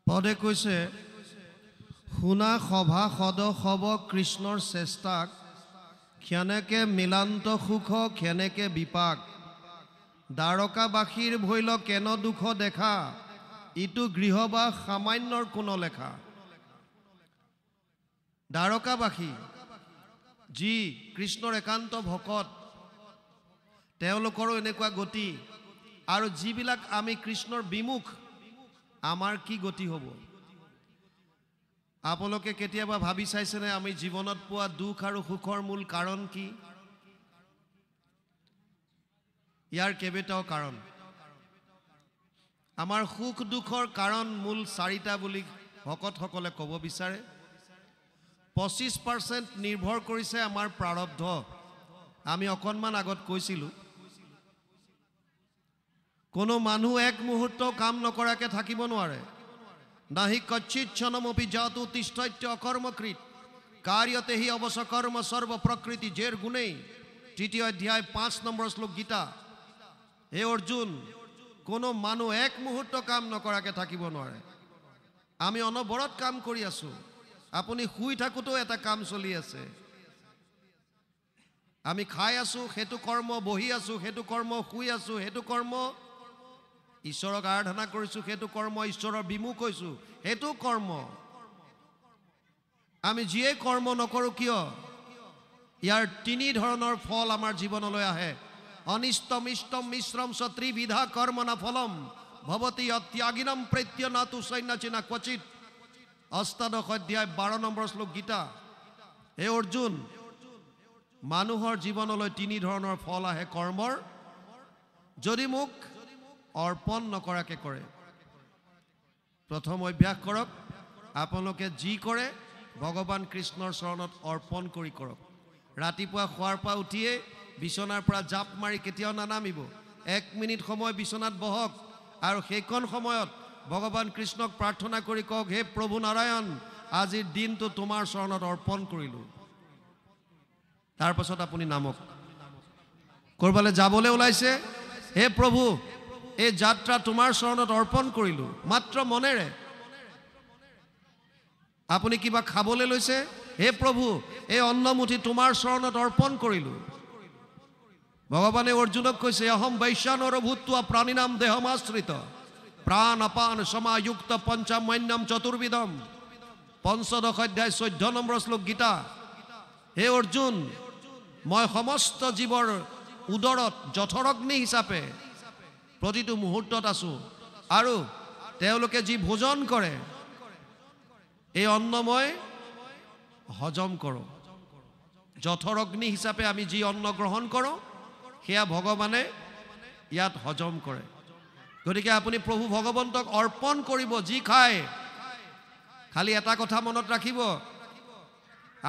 পদে কৈছে শুনা সভা সদ সব কৃষ্ণৰ চেষ্টাক ক্ষণেকে মিলান্ত সুখ ক্ষণেকে বিপাক দ্বাৰকাবাসীৰ ভৈল কেন দুখ দেখা ইটো গৃহবাস সামান্যৰ কোন লেখা। দ্বাৰকাবাসী যি কৃষ্ণৰ একান্ত ভকত তেওঁলোকৰো এনেকুৱা গতি আৰু যিবিলাক আমি কৃষ্ণৰ বিমুখ আমাৰ কি গতি হ'ব। আপোনালোকে কেতিয়াবা ভাবি চাইছেনে আমি জীৱনত পোৱা দুখ আৰু সুখৰ মূল কাৰণ কি? ইয়াৰ কেইবাটাও কাৰণ। আমাৰ সুখ দুখৰ কাৰণ মূল চাৰিটা বুলি ভকতসকলে ক'ব বিচাৰে। 25% নিৰ্ভৰ কৰিছে আমাৰ প্ৰাৰব্ধ। আমি অকণমান আগত কৈছিলোঁ কোনো মানুহ এক মুহূৰ্ত কাম নকৰাকে থাকিব নোৱাৰে। নাহি কচ্চিৎ ক্ষণমপি জাতু তিষ্ঠত্য অকৰ্মকৃত কাৰ্যতে হি অৱসকৰ্ম সৰ্ব প্ৰকৃতি জেৰ গুণেই। 3য় অধ্যায় 5 নম্বৰ শ্লোক গীতা। হে অৰ্জুন, কোনো মানুহ এক মুহূৰ্ত কাম নকৰাকে থাকিব নোৱাৰে। আমি অনবৰত কাম কৰি আছো। আপুনি শুই থাকোঁতেও এটা কাম চলি আছে। আমি খাই আছো সেইটো কৰ্ম, বহি আছো সেইটো কৰ্ম, শুই আছো সেইটো কৰ্ম, ঈশ্বৰক আৰাধনা কৰিছো সেইটো কৰ্ম, ঈশ্বৰৰ বিমুখ হৈছো সেইটো কৰ্ম। আমি যিয়ে কৰ্ম নকৰো কিয় ইয়াৰ তিনি ধৰণৰ ফল আমাৰ জীৱনলৈ আহে। অনিষ্টম ইষ্টম মিশ্ৰম চ ত্ৰিবিধা কৰ্মনা ফলম ভৱতি অত্যাগিনম প্ৰেত্য নাতু সৈন্যচিনা ক্বচিত। 8 অধ্যায় 12 নম্বৰ শ্লোক গীতা। হে অৰ্জুন, মানুহৰ জীৱনলৈ তিনি ধৰণৰ ফল আহে কৰ্মৰ, যদি মোক অৰ্পণ নকৰাকে কৰে। প্ৰথম অভ্যাস কৰক, আপোনালোকে যি কৰে ভগৱান কৃষ্ণৰ চৰণত অৰ্পণ কৰি কৰক। ৰাতিপুৱা শোৱাৰ পৰা উঠিয়ে বিচনাৰ পৰা জাপ মাৰি কেতিয়াও নানামিব। 1 মিনিট সময় বিচনাত বহক আৰু সেইকণ সময়ত ভগৱান কৃষ্ণক প্ৰাৰ্থনা কৰি কওক, হে প্ৰভু নাৰায়ণ, আজিৰ দিনটো তোমাৰ চৰণত অৰ্পণ কৰিলোঁ। তাৰপাছত আপুনি নামক। ক'ৰবালৈ যাবলৈ ওলাইছে, হে প্ৰভু এই যাত্ৰা তোমাৰ চৰণত অৰ্পণ কৰিলোঁ, মাত্ৰ মনেৰে। আপুনি কিবা খাবলৈ লৈছে, হে প্ৰভু এই অন্নমুঠি তোমাৰ চৰণত অৰ্পণ কৰিলোঁ। ভগৱানে অৰ্জুনক কৈছে, অহম বৈশ্যানৰ ভূত্বা প্ৰাণীনাম দেহমাশ্ৰিত প্ৰাণ অপান সমাযুক্ত পঞ্চমন্যম চতুৰ্বিধম। 15 অধ্যায় 14 নম্বৰ শ্লোক গীতা। হে অৰ্জুন, মই সমস্ত জীৱৰ উদৰত জঠৰগ্নি হিচাপে প্ৰতিটো মুহূৰ্তত আছো আৰু তেওঁলোকে যি ভোজন কৰে এই অন্ন মই হজম কৰোঁ। জঠৰগ্নি হিচাপে আমি যি অন্ন গ্ৰহণ কৰোঁ সেয়া ভগৱানে ইয়াত হজম কৰে। গতিকে আপুনি প্ৰভু ভগৱন্তক অৰ্পণ কৰিব যি খায়। খালি এটা কথা মনত ৰাখিব,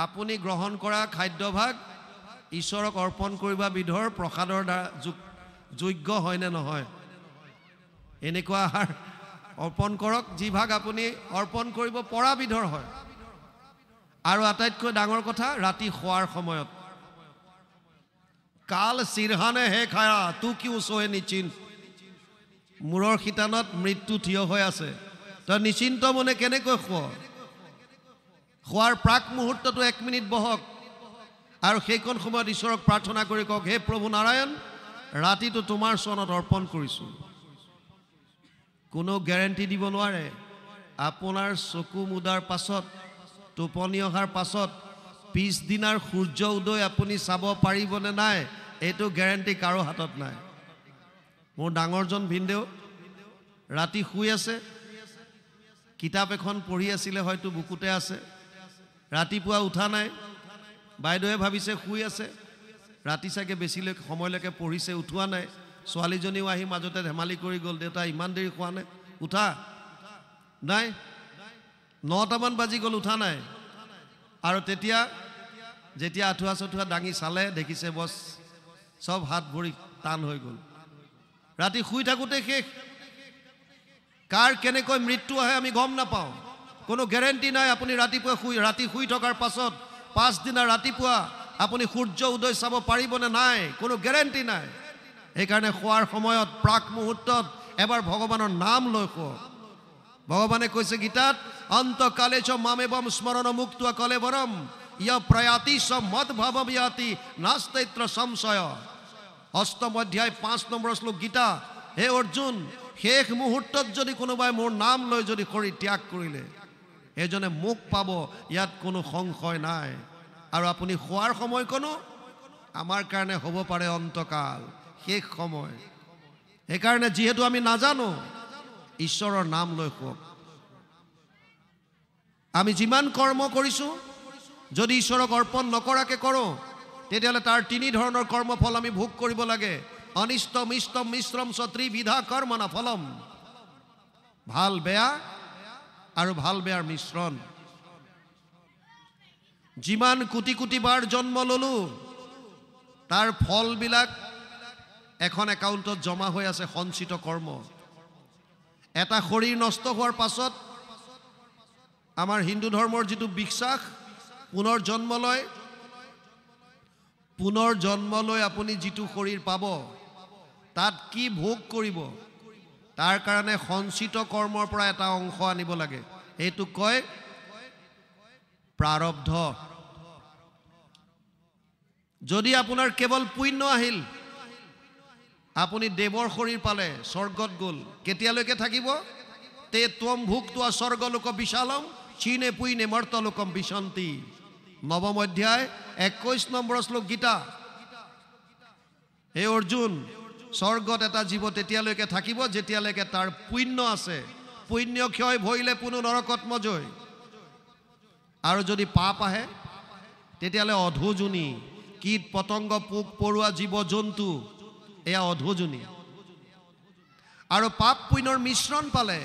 আপুনি গ্ৰহণ কৰা খাদ্যভাগ ঈশ্বৰক অৰ্পণ কৰিবা বিধৰ প্ৰসাদৰ দ্বাৰা যোগ্য হয়নে নহয়। এনেকুৱা আহাৰ অৰ্পণ কৰক যি ভাগ আপুনি অৰ্পণ কৰিব পৰা বিধৰ হয়। আৰু আটাইতকৈ ডাঙৰ কথা, ৰাতি শোৱাৰ সময়ত কাল চিৰহানে হে খায়া তু কিউ সোহে নিশ্চিন্ত। মূৰৰ শিতানত মৃত্যু থিয় হৈ আছে, তই নিশ্চিন্ত মনে কেনেকৈ শোৱাৰ প্ৰাক মুহূৰ্তটো 1 মিনিট বহক আৰু সেইকণ সময়ত ঈশ্বৰক প্ৰাৰ্থনা কৰি কওক, হে প্ৰভু নাৰায়ণ, ৰাতিটো তোমাৰ চৰণত অৰ্পণ কৰিছোঁ। কোনো গেৰেণ্টি দিব নোৱাৰে আপোনাৰ চকু মুদাৰ পাছত, টোপনি অহাৰ পাছত পিছদিনাৰ সূৰ্য উদয় আপুনি চাব পাৰিবনে নাই, এইটো গেৰেণ্টি কাৰো হাতত নাই। মোৰ ডাঙৰজন ভিনদেউ ৰাতি শুই আছে, কিতাপ এখন পঢ়ি আছিলে, হয়তো বুকুতে আছে। ৰাতিপুৱা উঠা নাই। বাইদেৱে ভাবিছে শুই আছে, ৰাতি চাগে বেছিলৈ সময়লৈকে পঢ়িছে, উঠোৱা নাই। ছোৱালীজনীও আহি মাজতে ধেমালি কৰি গ'ল, দেউতা ইমান দেৰি খোৱা নাই, উঠা নাই। 9টামান বাজি গ'ল, উঠা নাই। আৰু যেতিয়া আঁঠুৱা চঠুৱা দাঙি চালে, দেখিছে বছ চব হাত ভৰি টান হৈ গ'ল। ৰাতি শুই থাকোঁতে শেষ। কাৰ কেনেকৈ মৃত্যু আহে আমি গম নাপাওঁ, কোনো গেৰেণ্টি নাই। আপুনি ৰাতি শুই থকাৰ পাছত পাছদিনা ৰাতিপুৱা আপুনি সূৰ্য উদয় চাব পাৰিবনে নাই, কোনো গেৰেণ্টি নাই। সেইকাৰণে শোৱাৰ সময়ত প্ৰাক মুহূৰ্তত এবাৰ ভগৱানৰ নাম লৈ শুৱক। ভগৱানে কৈছে গীতাত, অন্তকালে চ মামেবম স্মৰণ মুক্তা কলেবৰম ইয় প্ৰয়াতি চ মদভাৱয়াতি নাস্তৈত্ৰ সংশয়। অষ্টম অধ্যায় 5 নম্বৰ শ্লোক গীতা। হে অৰ্জুন, শেষ মুহূৰ্তত যদি কোনোবাই মোৰ নাম লৈ যদি শৰীৰ ত্যাগ কৰিলে এজনে মোক পাব, ইয়াত কোনো সংশয় নাই। আৰু আপুনি খোৱাৰ সময়কণো আমাৰ কাৰণে হ'ব পাৰে অন্তকাল, শেষ সময়। সেইকাৰণে যিহেতু আমি নাজানো, ঈশ্বৰৰ নাম লৈ খুৱাওক। আমি যিমান কৰ্ম কৰিছোঁ যদি ঈশ্বৰক অৰ্পণ নকৰাকৈ কৰোঁ, তেতিয়াহ'লে তাৰ 3 ধৰণৰ কৰ্মফল আমি ভোগ কৰিব লাগে। অনিষ্টম ইষ্টম মিশ্ৰম চ ত্ৰিবিধা কৰ্মনা ফলম। ভাল বেয়া আৰু ভাল বেয়াৰ মিশ্ৰণ। যিমান কোটি কোটি বাৰ জন্ম ল'লোঁ, তাৰ ফলবিলাক এখন একাউণ্টত জমা হৈ আছে, সঞ্চিত কৰ্ম। এটা শৰীৰ নষ্ট হোৱাৰ পাছত আমাৰ হিন্দু ধৰ্মৰ যিটো বিশ্বাস, পুনৰ জন্ম লৈ আপুনি যিটো শৰীৰ পাব, তাত কি ভোগ কৰিব, তাৰ কাৰণে সঞ্চিত কৰ্মৰ পৰা এটা অংশ আনিব লাগে। এইটো কয় প্ৰাৰব্ধ। যদি আপোনাৰ কেৱল পুণ্য আহিল, আপুনি দেৱৰ শৰীৰ পালে, স্বৰ্গত গ'ল, কেতিয়ালৈকে থাকিব? তে ত্বম ভুক্ত্বা স্বৰ্গলোক বিশালম চীনে পুইনে মৰ্তলোকম বিশন্তি। 9ম অধ্যায় 21 নম্বৰ শ্লোক গীতা। হে অৰ্জুন, স্বৰ্গত এটা জীৱ তেতিয়ালৈকে থাকিব যেতিয়ালৈকে তাৰ পুণ্য আছে। পুণ্য ক্ষয় ভৰিলে পুনু নৰকত মজয়। আৰু যদি পাপ আহে তেতিয়াহ'লে অধোজনী, কীট পতংগ পোক পৰুৱা জীৱ জন্তু, এয়া অধোজনী। আৰু পাপ পুণ্যৰ মিশ্ৰণ পালে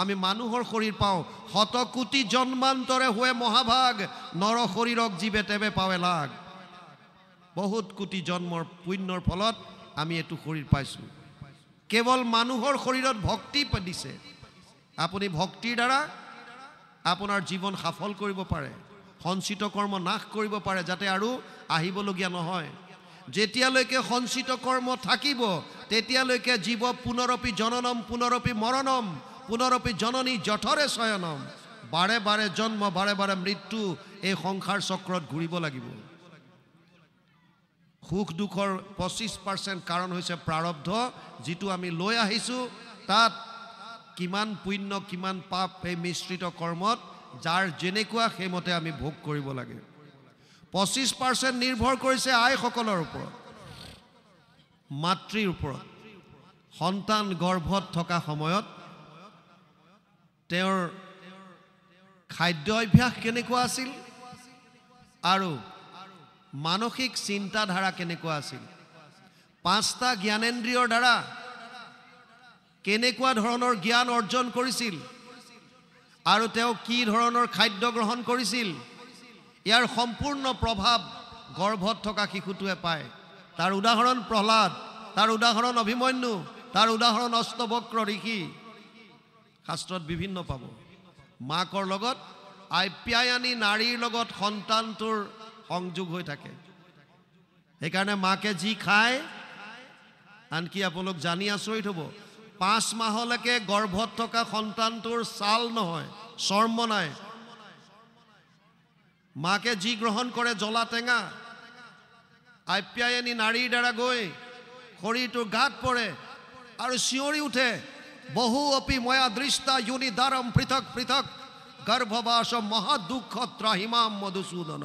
আমি মানুহৰ শৰীৰ পাওঁ। শতকোটি জন্মান্তৰে হোৱে মহাভাগ, নৰ শৰীৰক জীৱে তেৱে পাৱে লাগ। বহুত কোটি জন্মৰ পুণ্যৰ ফলত আমি এইটো শৰীৰ পাইছোঁ। কেৱল মানুহৰ শৰীৰত ভক্তি দিছে। আপুনি ভক্তিৰ দ্বাৰা আপোনাৰ জীৱন সফল কৰিব পাৰে, সঞ্চিত কৰ্ম নাশ কৰিব পাৰে, যাতে আৰু আহিবলগীয়া নহয়। যেতিয়ালৈকে সঞ্চিত কৰ্ম থাকিব, তেতিয়ালৈকে জীৱ পুনৰপি জননম পুনৰপি মৰণম পুনৰপি জননী জঠৰে শয়নম। বাৰে বাৰে জন্ম, বাৰে বাৰে মৃত্যু, এই সংসাৰ চক্ৰত ঘূৰিব লাগিব। সুখ দুখৰ 25% কাৰণ হৈছে প্ৰাৰব্ধ, যিটো আমি লৈ আহিছোঁ। তাত কিমান পুণ্য কিমান পাপ, এই মিশ্ৰিত কৰ্মত যাৰ যেনেকুৱা সেইমতে আমি ভোগ কৰিব লাগে। 25% নিৰ্ভৰ কৰিছে আইসকলৰ ওপৰত, মাতৃৰ ওপৰত। সন্তান গৰ্ভত থকা সময়ত তেওঁৰ খাদ্য অভ্যাস কেনেকুৱা আছিল আৰু মানসিক চিন্তাধাৰা কেনেকুৱা আছিল, 5টা জ্ঞানেন্দ্ৰিয়ৰ দ্বাৰা কেনেকুৱা ধৰণৰ জ্ঞান অৰ্জন কৰিছিল আৰু তেওঁ কি ধৰণৰ খাদ্য গ্ৰহণ কৰিছিল, ইয়াৰ সম্পূৰ্ণ প্ৰভাৱ গৰ্ভত থকা শিশুটোৱে পায়। তাৰ উদাহৰণ প্ৰহ্লাদ, তাৰ উদাহৰণ অভিমন্যু, তাৰ উদাহৰণ অষ্টবক্ৰ ঋষি। শাস্ত্ৰত বিভিন্ন পাব। মাকৰ লগত আপ্যায়নী নাৰীৰ লগত সন্তানটোৰ সংযোগ হৈ থাকে। সেইকাৰণে মাকে যি খায়, আনকি আপোনালোক জানি আচৰিত হ'ব, 5 মাহলৈকে গৰ্ভত থকা সন্তানটোৰ ছাল নহয়, চৰ্ম নাই। মাকে যি গ্ৰহণ কৰে জ্বলা টেঙা, আপ্যায়নী নাৰীৰ দ্বাৰা গৈ শৰীৰটোৰ গাত পৰে আৰু চিঞৰি উঠে, বহু অপি ময়া দৃষ্টা যোনি দ্বাৰম পৃথক পৃথক গৰ্ভবাস মহাদুঃখ ত্ৰাহিমাম মধুসূদন।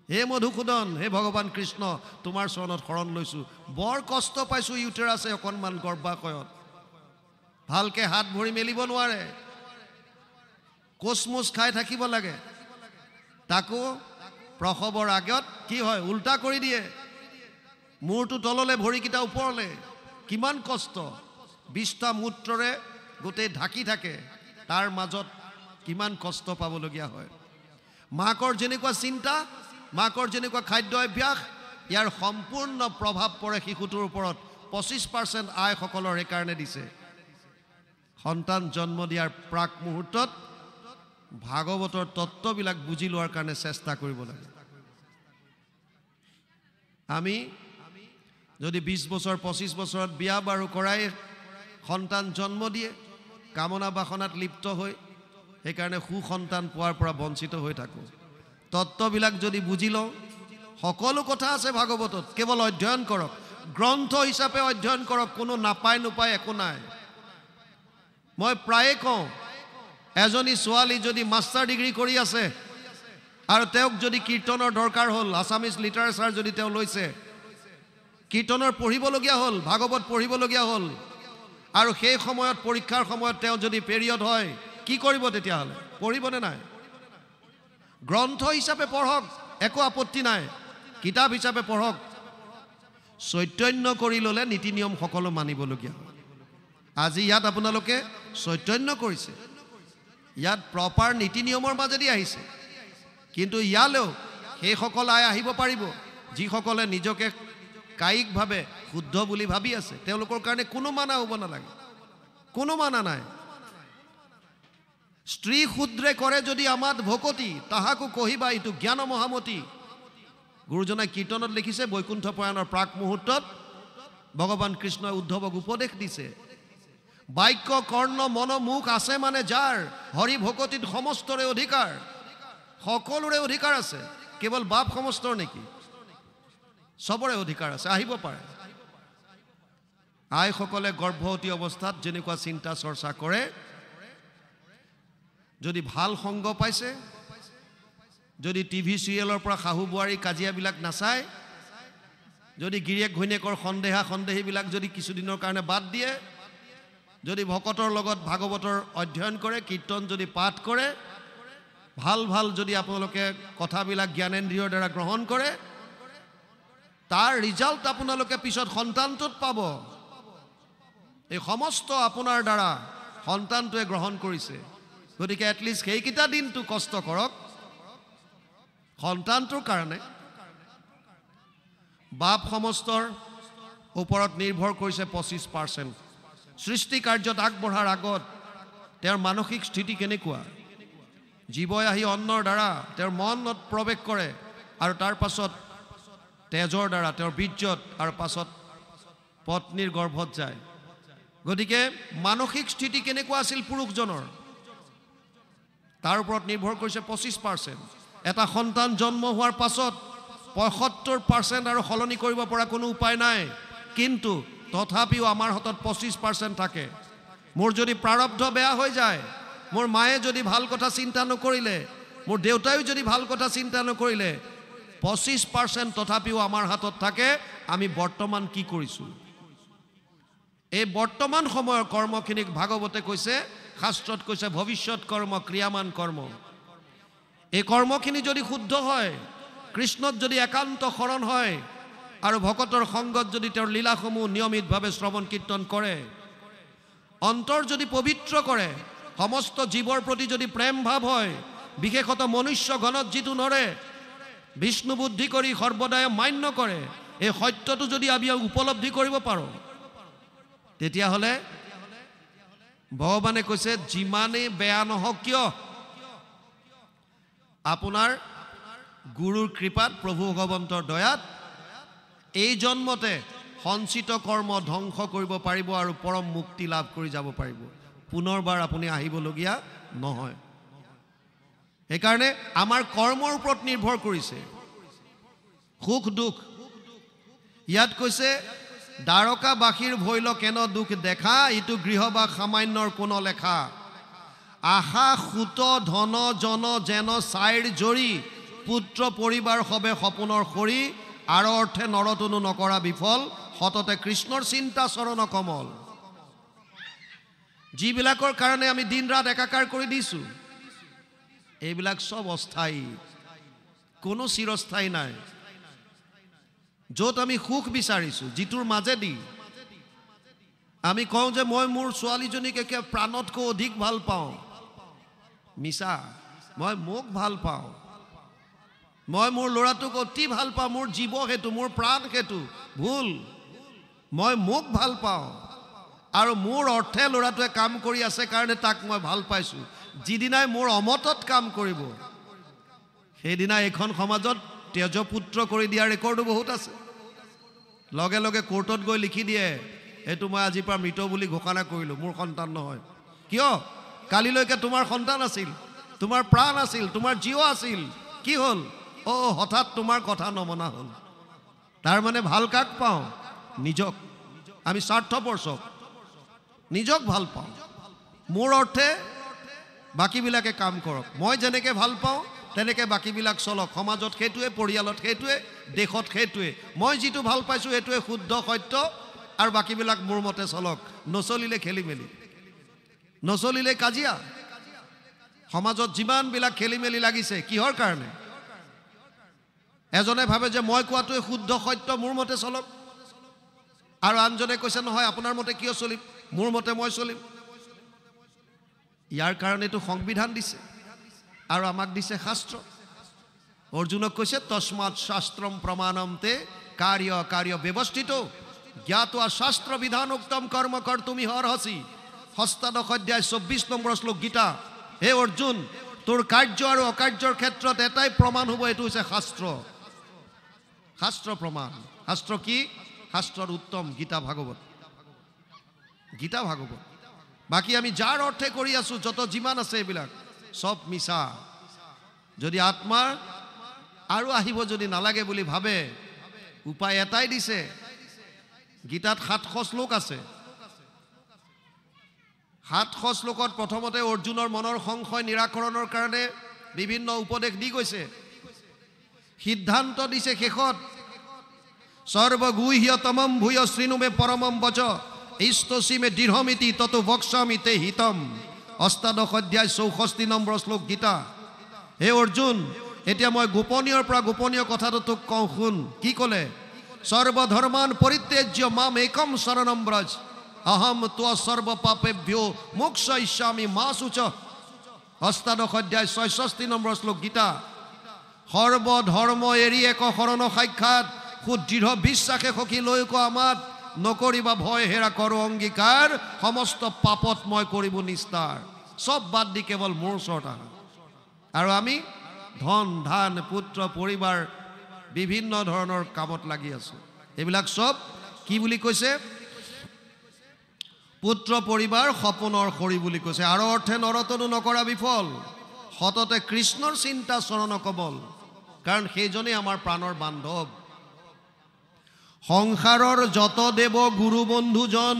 হে মধুসূদন, হে ভগৱান কৃষ্ণ, তোমাৰ চৰণত শৰণ লৈছোঁ। বৰ কষ্ট পাইছোঁ ইউটেৰাছে অকণমান গৰ্ভাশয়ত, ভালকৈ হাত ভৰি মেলিব নোৱাৰে, কোচমোচ খাই থাকিব লাগে। তাকো প্ৰসৱৰ আগত কি হয়, উল্টা কৰি দিয়ে, মূৰটো তললৈ ভৰিকেইটা ওপৰলৈ। কিমান কষ্ট, 20টা মূত্ৰৰে গোটেই ঢাকি থাকে, তাৰ মাজত কিমান কষ্ট পাবলগীয়া হয়। মাকৰ যেনেকুৱা চিন্তা, মাকৰ যেনেকুৱা খাদ্য অভ্যাস, ইয়াৰ সম্পূৰ্ণ প্ৰভাৱ পৰে শিশুটোৰ ওপৰত। 25% আইসকলৰ এইকাৰণে দিছে। সন্তান জন্ম দিয়াৰ প্ৰাক মুহূৰ্তত ভাগৱতৰ তত্ত্ববিলাক বুজি লোৱাৰ কাৰণে চেষ্টা কৰিব লাগে। আমি যদি 20 বছৰ 25 বছৰত বিয়া বাৰু কৰাই সন্তান জন্ম দিয়ে, কামনা বাসনাত লিপ্ত হৈ সেইকাৰণে সুসন্তান পোৱাৰ পৰা বঞ্চিত হৈ থাকোঁ। তত্ত্ববিলাক যদি বুজি লওঁ, সকলো কথা আছে ভাগৱতত, কেৱল অধ্যয়ন কৰক, গ্ৰন্থ হিচাপে অধ্যয়ন কৰক, কোনো নাপায় নোপায় একো নাই। মই প্ৰায়ে কওঁ, এজনী ছোৱালী যদি মাষ্টাৰ ডিগ্ৰী কৰি আছে আৰু তেওঁক যদি কীৰ্তনৰ দৰকাৰ হ'ল, আছামিজ লিটাৰেচাৰ যদি তেওঁ লৈছে, কীৰ্তনৰ পঢ়িবলগীয়া হ'ল, ভাগৱত পঢ়িবলগীয়া হ'ল, আৰু সেই সময়ত পৰীক্ষাৰ সময়ত তেওঁ যদি পিৰিয়ড হয়, কি কৰিব তেতিয়াহ'লে? পঢ়িবনে নাই? গ্ৰন্থ হিচাপে পঢ়ক, একো আপত্তি নাই, কিতাপ হিচাপে পঢ়ক। চৈতন্য কৰি ল'লে নীতি নিয়ম সকলো মানিবলগীয়া হয়। আজি ইয়াত আপোনালোকে চৈতন্য কৰিছে, ইয়াত প্ৰপাৰ নীতি নিয়মৰ মাজেদি আহিছে, কিন্তু ইয়ালৈও সেইসকল আহিব পাৰিব যিসকলে নিজকে কায়িকভাৱে শুদ্ধ বুলি ভাবি আছে। তেওঁলোকৰ কাৰণে কোনো মানা হ'ব নালাগে, কোনো মানা নাই। স্ত্ৰী শুদ্ৰে কৰে যদি আমাত ভকতি, তাহাকো কহিবা ইটো জ্ঞান মহামতি। গুৰুজনাই কীৰ্তনত লিখিছে, বৈকুণ্ঠ প্ৰয়াণৰ প্ৰাক মুহূৰ্তত ভগৱান কৃষ্ণই উদ্ধৱক উপদেশ দিছে, বাক্য কৰ্ণ মন মুখ আছে মানে যাৰ, হৰি ভকতিত সমস্তৰে অধিকাৰ। সকলোৰে অধিকাৰ আছে, কেৱল বাপ সমস্তৰ নেকি? চবৰে অধিকাৰ আছে, আহিব পাৰে। আইসকলে গৰ্ভৱতী অৱস্থাত যেনেকুৱা চিন্তা চৰ্চা কৰে, যদি ভাল সংগ পাইছে, যদি টিভি চিৰিয়েলৰ পৰা শাহু বোৱাৰী কাজিয়াবিলাক নাচায়, যদি গিৰিয়েক ঘৈণীয়েকৰ সন্দেহীবিলাক যদি কিছুদিনৰ কাৰণে বাদ দিয়ে, যদি ভকতৰ লগত ভাগৱতৰ অধ্যয়ন কৰে, কীৰ্তন যদি পাঠ কৰে, ভাল ভাল যদি আপোনালোকে কথাবিলাক জ্ঞানেন্দ্ৰিয়ৰ দ্বাৰা গ্ৰহণ কৰে, তাৰ ৰিজাল্ট আপোনালোকে পিছত সন্তানটোত পাব। এই সমস্ত আপোনাৰ দ্বাৰা সন্তানটোৱে গ্ৰহণ কৰিছে, গতিকে এটলিষ্ট সেইকেইটা দিনটো কষ্ট কৰক সন্তানটোৰ কাৰণে। বাপ সমস্তৰ ওপৰত নিৰ্ভৰ কৰিছে 25%। সৃষ্টি কাৰ্যত আগবঢ়াৰ আগত তেওঁৰ মানসিক স্থিতি কেনেকুৱা? জীৱই আহি অন্নৰ দ্বাৰা তেওঁৰ মনত প্ৰৱেশ কৰে, আৰু তাৰ পাছত তেজৰ দ্বাৰা তেওঁৰ বীৰ্যত, আৰু পাছত পত্নীৰ গৰ্ভত যায়। গতিকে মানসিক স্থিতি কেনেকুৱা আছিল পুৰুষজনৰ, তাৰ ওপৰত নিৰ্ভৰ কৰিছে 25%। এটা সন্তান জন্ম হোৱাৰ পাছত 75% আৰু সলনি কৰিব পৰা কোনো উপায় নাই, কিন্তু তথাপিও আমাৰ হাতত 25% থাকে। মোৰ যদি প্ৰাৰব্ধ বেয়া হৈ যায়, মোৰ মায়ে যদি ভাল কথা চিন্তা নকৰিলে, মোৰ দেউতায়ো যদি ভাল কথা চিন্তা নকৰিলে, 25% তথাপিও আমাৰ হাতত থাকে। আমি বৰ্তমান কি কৰিছোঁ, এই বৰ্তমান সময়ৰ কৰ্মখিনিক ভাগৱতে কৈছে, শাস্ত্ৰত কৈছে ভৱিষ্যৎ কৰ্ম ক্ৰিয়ামান কৰ্ম। এই কৰ্মখিনি যদি শুদ্ধ হয়, কৃষ্ণত যদি একান্ত শৰণ হয়, আৰু ভকতৰ সংগত যদি তেওঁৰ লীলাসমূহ নিয়মিতভাৱে শ্ৰৱণ কীৰ্তন কৰে, অন্তৰ যদি পবিত্ৰ কৰে, সমস্ত জীৱৰ প্ৰতি যদি প্ৰেম ভাৱ হয়, বিশেষত মনুষ্য গণত যিটো নৰে, বিষ্ণু বুদ্ধি কৰি সৰ্বদাই মান্য কৰে, এই সত্যটো যদি আমি উপলব্ধি কৰিব পাৰোঁ, তেতিয়াহ'লে ভগৱানে কৈছে যিমানেই বেয়া নহওক কিয়, আপোনাৰ গুৰুৰ কৃপাত, প্ৰভু ভগৱন্তৰ দয়াত এই জন্মতে সঞ্চিত কৰ্ম ধ্বংস কৰিব পাৰিব আৰু পৰম মুক্তি লাভ কৰি যাব পাৰিব। পুনৰবাৰ আপুনি আহিবলগীয়া নহয়। সেইকাৰণে আমাৰ কৰ্মৰ ওপৰত নিৰ্ভৰ কৰিছে সুখ দুখ। ইয়াত কৈছে দ্বাৰকাবাসীৰ ভৈল কেন দুখ দেখা, ইটো গৃহবাস সামান্যৰ কোন লেখা। আশা সুত ধন জন যেন চাইৰ জৰি, পুত্ৰ পৰিবাৰ সবে সপোনৰ খৰি, আৰু অৰ্থে নৰতনু নকৰা বিফল, সততে কৃষ্ণৰ চিন্তা চৰণ কমল। যিবিলাকৰ কাৰণে আমি দিন ৰাত একাকাৰ কৰি দিছোঁ, এইবিলাক সব অস্থায়ী, কোনো চিৰস্থায়ী নাই। য'ত আমি সুখ বিচাৰিছোঁ, যিটোৰ মাজেদি আমি কওঁ যে মই মোৰ ছোৱালীজনীক একে প্ৰাণতকৈ অধিক ভাল পাওঁ, মিছা। মই মোক ভাল পাওঁ, মই মোৰ ল'ৰাটোক অতি ভাল পাওঁ, মোৰ জীৱ সেইটো, মোৰ প্ৰাণ সেইটো, ভুল। মই মোক ভাল পাওঁ, আৰু মোৰ অৰ্থে ল'ৰাটোৱে কাম কৰি আছে কাৰণে তাক মই ভাল পাইছোঁ। যিদিনাই মোৰ অমতত কাম কৰিব, সেইদিনা এইখন সমাজত তেজপুত্ৰ কৰি দিয়াৰ ৰেকৰ্ডো বহুত আছে। লগে লগে কোৰ্টত গৈ লিখি দিয়ে, এইটো মই আজিৰ পৰা মৃত বুলি ঘোষণা কৰিলোঁ, মোৰ সন্তান নহয়। কিয়? কালিলৈকে তোমাৰ সন্তান আছিল, তোমাৰ প্ৰাণ আছিল, তোমাৰ জীৱ আছিল, কি হ'ল? হঠাৎ তোমাৰ কথা নমনা হ'ল। তাৰ মানে ভাল কাক পাওঁ? নিজক। আমি স্বাৰ্থপৰ চব, নিজক ভাল পাওঁ। মোৰ অৰ্থে বাকীবিলাকে কাম কৰক, মই যেনেকৈ ভাল পাওঁ তেনেকৈ বাকীবিলাক চলক। সমাজত সেইটোৱে, পৰিয়ালত সেইটোৱে, দেশত সেইটোৱে। মই যিটো ভাল পাইছোঁ সেইটোৱে শুদ্ধ সত্য, আৰু বাকীবিলাক মোৰ মতে চলক। নচলিলে খেলি মেলি, নচলিলে কাজিয়া। সমাজত যিমানবিলাক খেলি মেলি লাগিছে কিহৰ কাৰণে? এজনে ভাবে যে মই কোৱাটোৱে শুদ্ধ সত্য, মোৰ মতে চলক, আৰু আনজনে কৈছে নহয় আপোনাৰ মতে কিয় চলিম, মোৰ মতে মই চলিম। ইয়াৰ কাৰণেতো সংবিধান দিছে আৰু আমাক দিছে শাস্ত্ৰ। অৰ্জুনক কৈছে তস্মাৎ শাস্ত্ৰম প্ৰমাণমতে কাৰ্য কাৰ্য ব্যৱস্থিত জ্ঞাত্বা শাস্ত্ৰ বিধানোক্তম কৰ্ম কৰ্তুমি অৰ্হসি। ষষ্ঠাদশ অধ্যায় 24 নম্বৰ শ্লোক গীতা। হে অৰ্জুন, তোৰ কাৰ্য আৰু অকাৰ্যৰ ক্ষেত্ৰত এটাই প্ৰমাণ হ'ব, এইটো হৈছে শাস্ত্ৰ। শাস্ত্ৰ প্ৰমাণ। শাস্ত্ৰ কি? শাস্ত্ৰৰ উত্তম গীতা ভাগৱত, গীতা ভাগৱত। বাকী আমি যাৰ অৰ্থে কৰি আছোঁ, যত যিমান আছে এইবিলাক সব মিছা। যদি আত্মাৰ আৰু আহিব যদি নালাগে বুলি ভাবে, উপায় এটাই দিছে। গীতাত 700 শ্লোক আছে। 700 শ্লোকত প্ৰথমতে অৰ্জুনৰ মনৰ সংশয় নিৰাকৰণৰ কাৰণে বিভিন্ন উপদেশ দি গৈছে। সিদ্ধান্ত দিছে শেষত, সৰ্বগুহ্যতমম ভূয় শৃণুমে পৰমম বচ ইষ্টসীমে দৃঢ়মিতি ততো বক্সামি তে হিতম। অষ্টাদশ অধ্যায় 64 নম্বৰ শ্লোক গীতা। হে অৰ্জুন, এতিয়া মই গোপনীয়ৰ পৰা গোপনীয় কথাটো তোক কওঁ, শুন। কি ক'লে? সৰ্বধৰ্মান পৰিত্যাজ্য মাম একম শৰণম ব্ৰজ অহম ত্ব সৰ্ব পাপেভ্যো মোক্ষয়িষ্যামি মা শুচ। অষ্টাদশ অধ্যায় 66 নম্বৰ শ্লোক গীতা। সৰ্বধৰ্ম এৰি এক শৰণ সাক্ষাৎ সুদৃঢ় বিশ্বাসে সখী লৈ কোৱা আমাত নকৰিবা ভয় হেৰা কৰো অংগীকাৰ সমস্ত পাপত মই কৰিব নিস্তাৰ। সব বাদ দি কেৱল মোৰ ওচৰত আহা। আৰু আমি ধন ধান পুত্ৰ পৰিবাৰ বিভিন্ন ধৰণৰ কামত লাগি আছো। এইবিলাক সব কি বুলি কৈছে? পুত্ৰ পৰিবাৰ সপোনৰ খৰি বুলি কৈছে। আৰু অৰ্থে নৰতনো নকৰা বিফল, সততে কৃষ্ণৰ চিন্তা চৰণ কমল, কাৰণ সেইজনেই আমাৰ প্ৰাণৰ বান্ধৱ। সংসাৰৰ যত দেৱ গুৰু বন্ধুজন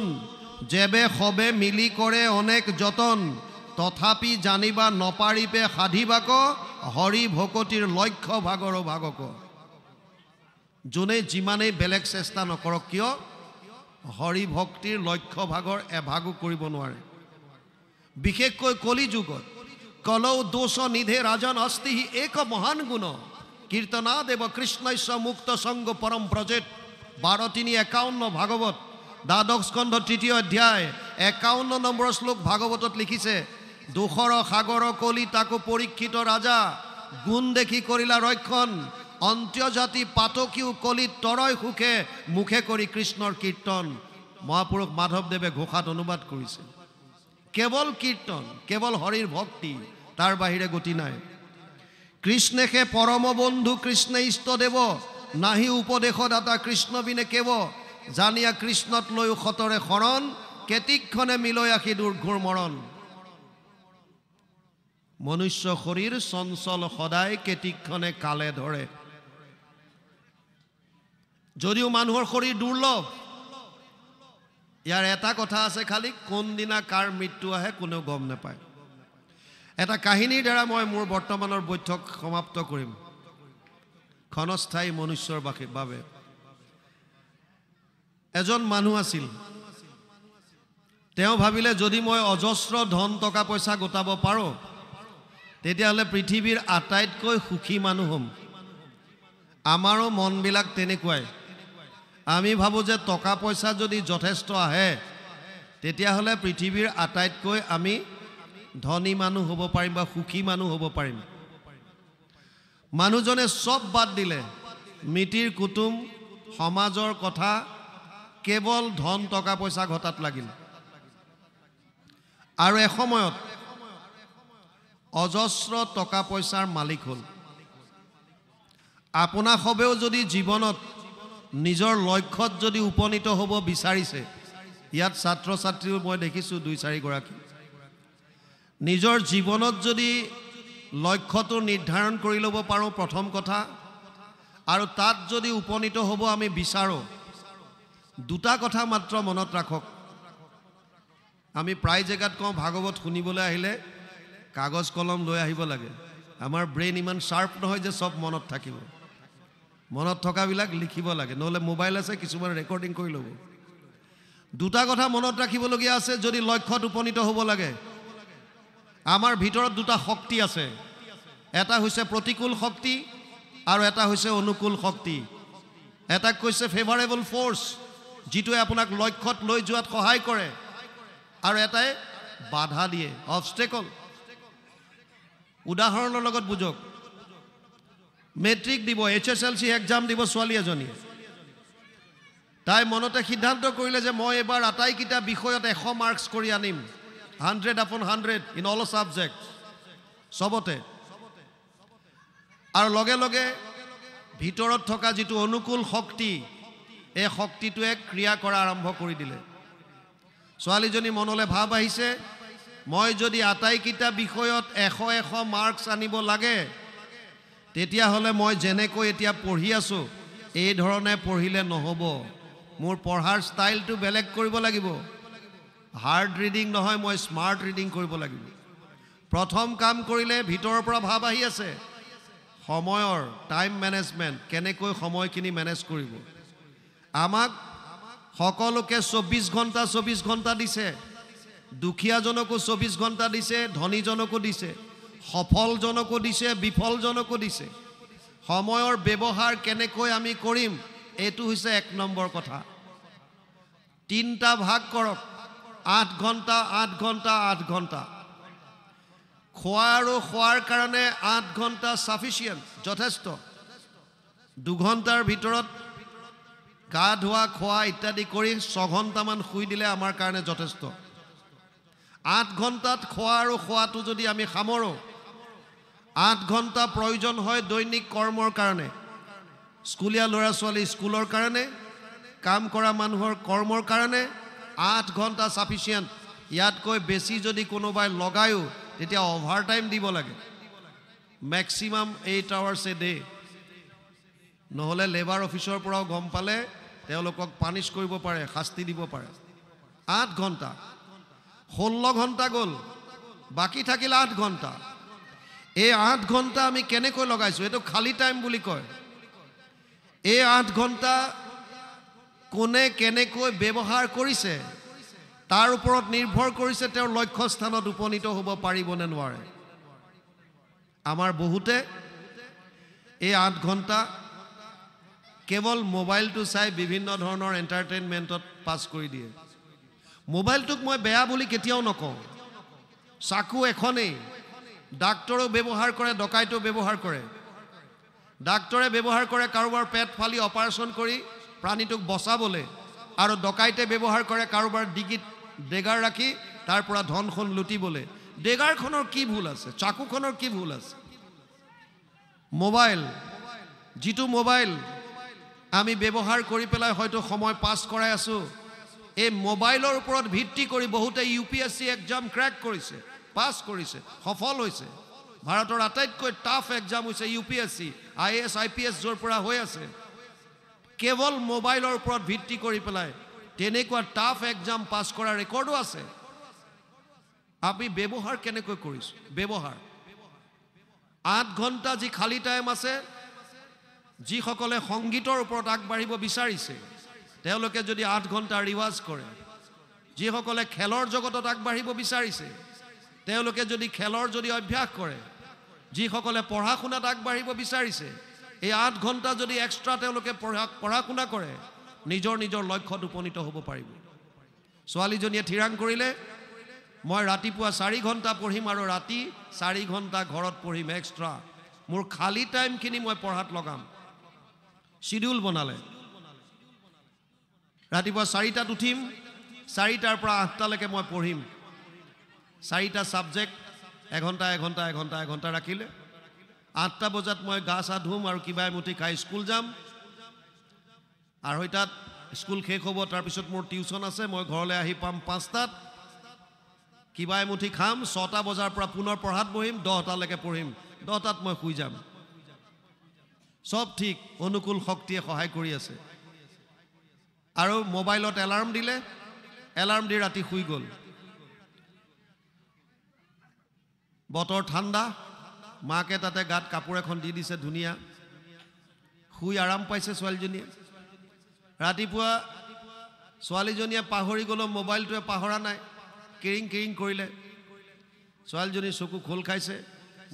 যেবে সবে মিলি কৰে অনেক যতন তথাপি জানিবা নপাৰিবে সাধিবাক হৰি ভকতিৰ লক্ষ্য ভাগৰ ভাগক। যোনে যিমানেই বেলেগ চেষ্টা নকৰক কিয়, হৰি ভক্তিৰ লক্ষ্য ভাগৰ এভাগো কৰিব নোৱাৰে। বিশেষকৈ কলি যুগত কলৌ দোষ নিধে ৰাজন অস্তি এক মহান গুণ কীৰ্তনা দেৱ কৃষ্ণস্য মুক্ত সংগ পৰম ব্ৰজেত। 12:351 ভাগৱত, দ্বাদশ স্কন্ধ 3য় অধ্যায় 51 নম্বৰ শ্লোক ভাগৱতত লিখিছে, দোষৰ সাগৰ কলি তাকো পৰীক্ষিত ৰাজা গুণ দেখি কৰিলা ৰক্ষণ অন্ত্যজাতি পাতকীও কলিত তৰয় সুখে মুখে কৰি কৃষ্ণৰ কীৰ্তন। মহাপুৰুষ মাধৱদেৱে ঘোষাত অনুবাদ কৰিছে। কেৱল কীৰ্তন, কেৱল হৰিৰ ভক্তি, তাৰ বাহিৰে গতি নাই। কৃষ্ণেহে পৰম বন্ধু কৃষ্ণে ইষ্টদেৱ নাহি উপদেশ দাতা কৃষ্ণ বিনে কেৱ জানিয়া কৃষ্ণত লৈ সতৰে শৰণ কেতিক্ষণে মিলৈ আশী দুৰ্ঘোৰ মৰণ। মনুষ্য শৰীৰ চঞ্চল সদায় কেতিক্ষণে কালে ধৰে। যদিও মানুহৰ শৰীৰ দুৰ্লভ, ইয়াৰ এটা কথা আছে, খালি কোনদিনা কাৰ মৃত্যু আহে কোনেও গম নাপায়। এটা কাহিনীৰ দ্বাৰা মই মোৰ বৰ্তমানৰ বৈঠক সমাপ্ত কৰিম। ক্ষণস্থায়ী মনুষ্যৰ বাবে এজন মানুহ আছিল। তেওঁ ভাবিলে যদি মই অজস্ৰ ধন টকা পইচা গোটাব পাৰোঁ তেতিয়াহ'লে পৃথিৱীৰ আটাইতকৈ সুখী মানুহ হ'ম। আমাৰো মনবিলাক তেনেকুৱাই। আমি ভাবোঁ যে টকা পইচা যদি যথেষ্ট আহে তেতিয়াহ'লে পৃথিৱীৰ আটাইতকৈ আমি ধনী মানুহ হ'ব পাৰিম বা সুখী মানুহ হ'ব পাৰিম। মানুহজনে সব বাদ দিলে, মিতিৰ কুটুম সমাজৰ কথা, কেৱল ধন টকা পইচা ঘটাত লাগিল। আৰু এসময়ত অজস্ৰ টকা পইচাৰ মালিক হ'ল। আপোনা সবেও যদি জীৱনত নিজৰ লক্ষ্যত যদি উপনীত হ'ব বিচাৰিছে, ইয়াত ছাত্ৰ ছাত্ৰীও মই দেখিছোঁ 2-4 গৰাকী, নিজৰ জীৱনত যদি লক্ষ্যটো নিৰ্ধাৰণ কৰি ল'ব পাৰোঁ প্ৰথম কথা, আৰু তাত যদি উপনীত হ'ব আমি বিচাৰোঁ, দুটা কথা মাত্ৰ মনত ৰাখক। আমি প্ৰায় জেগাত কওঁ ভাগৱত শুনিবলৈ আহিলে কাগজ কলম লৈ আহিব লাগে। আমাৰ ব্ৰেইন ইমান শ্বাৰ্প নহয় যে চব মনত থাকিব। মনত থকাবিলাক লিখিব লাগে, নহ'লে মোবাইল আছে কিছুমান ৰেকৰ্ডিং কৰি ল'ব। দুটা কথা মনত ৰাখিবলগীয়া আছে যদি লক্ষ্যত উপনীত হ'ব লাগে। আমাৰ ভিতৰত দুটা শক্তি আছে, এটা হৈছে প্ৰতিকূল শক্তি আৰু এটা হৈছে অনুকূল শক্তি। এটাক কৈছে ফেভাৰেবল ফ'ৰ্চ, যিটোৱে আপোনাক লক্ষ্যত লৈ যোৱাত সহায় কৰে, আৰু এটাই বাধা দিয়ে, অবষ্টেকল। উদাহৰণৰ লগত বুজক। মেট্ৰিক দিব, HSLC এক্সাম দিব ছোৱালী এজনীয়ে। তাই মনতে সিদ্ধান্ত কৰিলে যে মই এবাৰ আটাইকেইটা বিষয়ত 100 মাৰ্কছ কৰি আনিম, 100/100 ইন অল ছাবজেক্ট, চবতে। আৰু লগে লগে ভিতৰত থকা যিটো অনুকূল শক্তি, এই শক্তিটোৱে ক্ৰিয়া কৰা আৰম্ভ কৰি দিলে। ছোৱালীজনী মনলৈ ভাৱ আহিছে, মই যদি আটাইকেইটা বিষয়ত 100 মাৰ্কছ আনিব লাগে, তেতিয়াহ'লে মই যেনেকৈ এতিয়া পঢ়ি আছোঁ এই ধৰণে পঢ়িলে নহ'ব। মোৰ পঢ়াৰ ষ্টাইলটো বেলেগ কৰিব লাগিব। হাৰ্ড ৰিডিং নহয়, মই স্মাৰ্ট ৰিডিং কৰিব লাগিব। প্ৰথম কাম কৰিলে ভিতৰৰ পৰা ভাৱ আহি আছে সময়ৰ, টাইম মেনেজমেণ্ট, কেনেকৈ সময়খিনি মেনেজ কৰিব। আমাক সকলোকে 24 ঘণ্টা দিছে। দুখীয়াজনকো 24 ঘণ্টা দিছে, ধনীজনকো দিছে, সফলজনকো দিছে, বিফলজনকো দিছে। সময়ৰ ব্যৱহাৰ কেনেকৈ আমি কৰিম, এইটো হৈছে 1 নম্বৰ কথা। 3টা ভাগ কৰক, 8 ঘণ্টা 8 ঘণ্টা 8 ঘণ্টা। খোৱা আৰু খোৱাৰ কাৰণে 8 ঘণ্টা ছাফিচিয়েণ্ট, যথেষ্ট। 2 ঘণ্টাৰ ভিতৰত গা ধোৱা, খোৱা ইত্যাদি কৰি 6 ঘণ্টামান শুই দিলে আমাৰ কাৰণে যথেষ্ট। 8 ঘণ্টাত খোৱা আৰু খোৱাটো যদি আমি সামৰোঁ, 8 ঘণ্টা প্ৰয়োজন হয় দৈনিক কৰ্মৰ কাৰণে। স্কুলীয়া ল'ৰা ছোৱালী স্কুলৰ কাৰণে, কাম কৰা মানুহৰ কৰ্মৰ কাৰণে 8 ঘণ্টা ছাফিচিয়েণ্ট। ইয়াতকৈ বেছি যদি কোনোবাই লগায়ো তেতিয়া অভাৰ টাইম দিব লাগে, মেক্সিমাম 8 hours a day। নহ'লে লেবাৰ অফিচৰ পৰাও গম পালে তেওঁলোকক পানিছ কৰিব পাৰে, শাস্তি দিব পাৰে। 8 ঘণ্টা, 16 ঘণ্টা গ'ল, বাকী থাকিল 8 ঘণ্টা। এই 8 ঘণ্টা আমি কেনেকৈ লগাইছোঁ, এইটো খালী টাইম বুলি কয়। এই 8 ঘণ্টা কোনে কেনেকৈ ব্যৱহাৰ কৰিছে তাৰ ওপৰত নিৰ্ভৰ কৰিছে তেওঁৰ লক্ষ্য স্থানত উপনীত হ'ব পাৰিব নে নোৱাৰে। আমাৰ বহুতে এই 8 ঘণ্টা কেৱল মোবাইলটো চাই বিভিন্ন ধৰণৰ এণ্টাৰটেইনমেণ্টত পাছ কৰি দিয়ে। মোবাইলটোক মই বেয়া বুলি কেতিয়াও নকওঁ। চাকু এখনেই, ডাক্তৰেও ব্যৱহাৰ কৰে, ডকাইতেও ব্যৱহাৰ কৰে। ডাক্তৰে ব্যৱহাৰ কৰে কাৰোবাৰ পেট ফালি অপাৰেশ্যন কৰি প্ৰাণীটোক বচাবলৈ, আৰু ডকাইতে ব্যৱহাৰ কৰে কাৰোবাৰ ডিগিত ডেগাৰ ৰাখি তাৰ পৰা ধনখন লুটিবলৈ। ডেগাৰখনৰ কি ভুল আছে, চাকুখনৰ কি ভুল আছে? মোবাইল, যিটো মোবাইল আমি ব্যৱহাৰ কৰি পেলাই হয়তো সময় পাছ কৰাই আছোঁ, এই মোবাইলৰ ওপৰত ভিত্তি কৰি বহুতে UPSC এক্সাম ক্ৰেক কৰিছে, পাছ কৰিছে, সফল হৈছে। ভাৰতৰ আটাইতকৈ টাফ এক্সাম হৈছে UPSC, IAS IPS য'ৰ পৰা হৈ আছে। কেৱল মোবাইলৰ ওপৰত ভিত্তি কৰি পেলাই তেনেকুৱা টাফ এক্সাম পাছ কৰাৰ ৰেকৰ্ডো আছে। আমি ব্যৱহাৰ কেনেকৈ কৰিছোঁ? ব্যৱহাৰ 8 ঘণ্টা যি খালী টাইম আছে, যিসকলে সংগীতৰ ওপৰত আগবাঢ়িব বিচাৰিছে তেওঁলোকে যদি 8 ঘণ্টা ৰিৱাজ কৰে, যিসকলে খেলৰ জগতত আগবাঢ়িব বিচাৰিছে তেওঁলোকে যদি খেলৰ অভ্যাস কৰে, যিসকলে পঢ়া শুনাত আগবাঢ়িব বিচাৰিছে এই 8 ঘণ্টা যদি এক্সট্ৰা তেওঁলোকে পঢ়া শুনা কৰে, নিজৰ লক্ষ্যত উপনীত হ'ব পাৰিব। ছোৱালীজনীয়ে থিৰাং কৰিলে মই ৰাতিপুৱা 4 ঘণ্টা পঢ়িম আৰু ৰাতি 4 ঘণ্টা ঘৰত পঢ়িম এক্সট্ৰা। মোৰ খালী টাইমখিনি মই পঢ়াত লগাম। শিডিউল বনালে, ৰাতিপুৱা 4টাত উঠিম, 4টাৰ পৰা 8টালৈকে মই পঢ়িম। 4টা ছাবজেক্ট, 1 ঘণ্টা 1 ঘণ্টা 1 ঘণ্টা 1 ঘণ্টা ৰাখিলে। 8টা বজাত মই গা চা ধুম আৰু কিবা এমুঠি খাই স্কুল যাম। 2:30 স্কুল শেষ হ'ব, তাৰপিছত মোৰ টিউশ্যন আছে, মই ঘৰলৈ আহি পাম 5টাত। কিবা এমুঠি খাম, 6টা বজাৰ পৰা পুনৰ পঢ়াত বহিম, 10টালৈকে পঢ়িম, 10টাত মই শুই যাম। সব ঠিক, অনুকূল শক্তিয়ে সহায় কৰি আছে। আৰু মোবাইলত এলাৰ্ম দিলে, এলাৰ্ম দি ৰাতি শুই গ'ল। বতৰ ঠাণ্ডা, মাকে তাতে গাত কাপোৰ এখন দি দিছে ধুনীয়া, শুই আৰাম পাইছে ছোৱালীজনীয়ে। ৰাতিপুৱা ছোৱালীজনীয়ে পাহৰি গ'ল, মোবাইলটোৱে পাহৰা নাই, কিৰিং কিৰিং কৰিলে। ছোৱালীজনীৰ চকু খোল খাইছে,